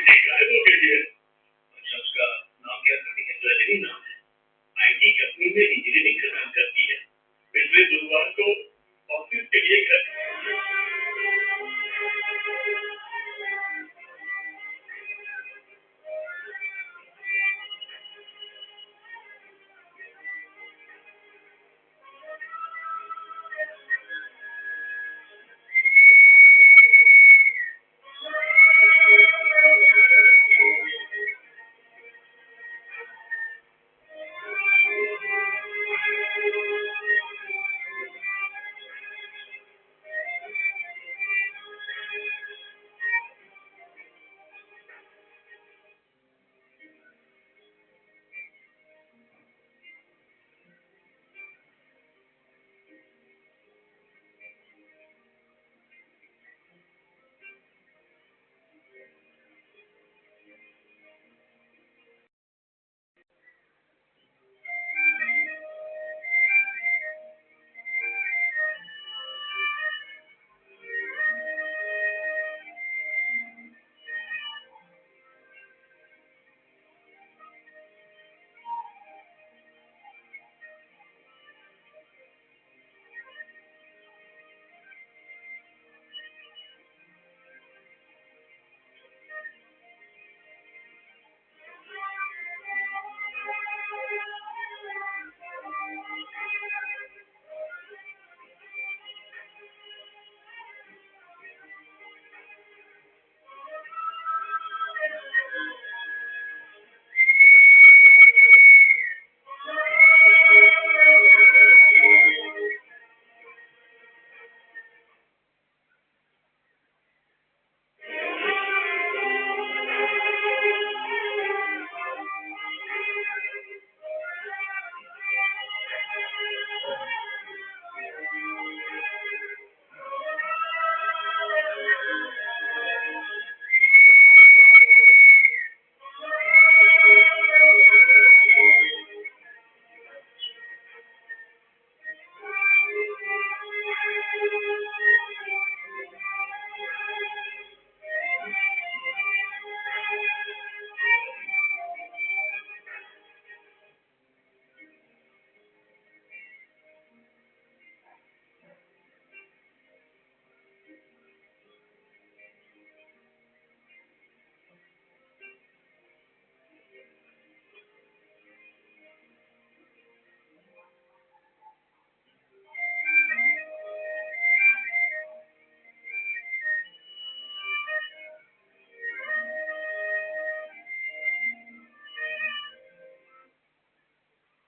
गायब हो गई है। अच्छा, उसका नाम क्या है? रजनी नाम है। आईटी कंपनी में इंजीनियरिंग का काम करती है। पिछले बुधवार को ऑफिस के लिए घर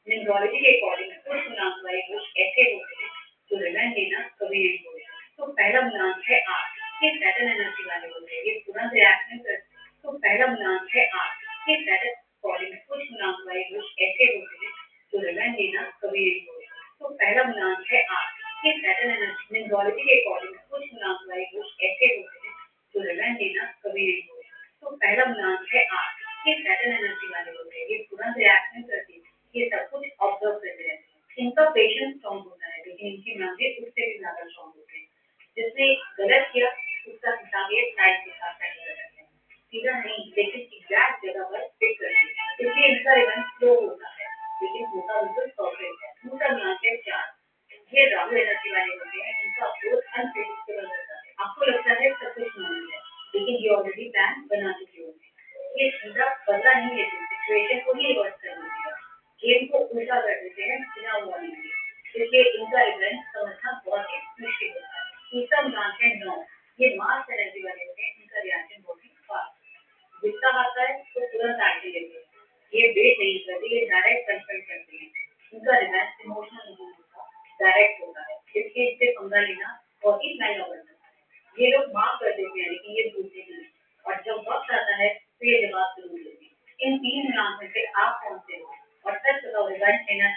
न्यूरोलॉजी के अकॉर्डिंग कुछ गुणांक वाले दोष ऐसे होते हैं जो रिजल्ट देना कभी नहीं होगा। तो पहला गुणांक है आठ, ये सैटर्न एनर्जी वाले होते हैं, ये तुरंत रिएक्शन करते हैं। तो पहला गुणांक है आठ, ये सैटर्न अकॉर्डिंग कुछ गुणांक वाले दोष ऐसे होते हैं जो रिजल्ट देना कभी नहीं होगा। तो पहला गुणांक है आठ, ये सैटर्न एनर्जी न्यूरोलॉजी के अकॉर्डिंग कुछ गुणांक वाले दोष ऐसे होते हैं जो रिजल्ट देना कभी नहीं होगा। तो पहला गुणांक है आठ, ये सैटर्न एनर्जी वाले होते हैं, ये तुरंत रिएक्शन करते हैं, ये सब कुछ ऑब्जर्व करते रहते हैं। इनका पेशेंस स्ट्रॉन्ग होता है, लेकिन इनकी मेमोरी उससे भी ज्यादा स्ट्रॉन्ग होती है। जिसने गलत किया उसका हिसाब ये टाइम के साथ सही कर सकते हैं, सीधा नहीं लेकिन एग्जैक्ट जगह पर फिट करते हैं। इसलिए इनका रिवन स्लो होता है, लेकिन होता बिल्कुल परफेक्ट है। दूसरा गुणांक है चार, ये राहु एनर्जी वाले होते हैं, इनका अप्रोच अनप्रेडिक्टेबल होता है। आपको लगता है सब कुछ नॉर्मल है, लेकिन ये ऑलरेडी प्लान बना चुके होते हैं। ये सीधा बदला नहीं लेते, सिचुएशन को ही रिवर्स कर देते हैं, गेम को उल्टा कर देते हैं बिना वार्निंग के। इसलिए इनका रिजल्ट समझना बहुत ही मुश्किल होता है। तीसरा गुणांक है नौ, ये मास एनर्जी वाले होते हैं, इनका रिएक्शन बहुत ही फास्ट, गुस्सा आता है तो तुरंत एक्शन लेते हैं, ये वेट नहीं करते, ये डायरेक्ट कन्फ्रंट करते हैं। इनका रिजल्ट इमोशनल नहीं होता, डायरेक्ट होता है। इसलिए इससे पंगा लेना बहुत ही महंगा पड़ सकता है। ये लोग माफ कर देते हैं लेकिन ये भूलते नहीं, और जब वक्त आता है तो ये जवाब जरूर देते हैं। इन तीन गुणांक में से आप कौन से हो, और सच बताओ रिजल्ट लेना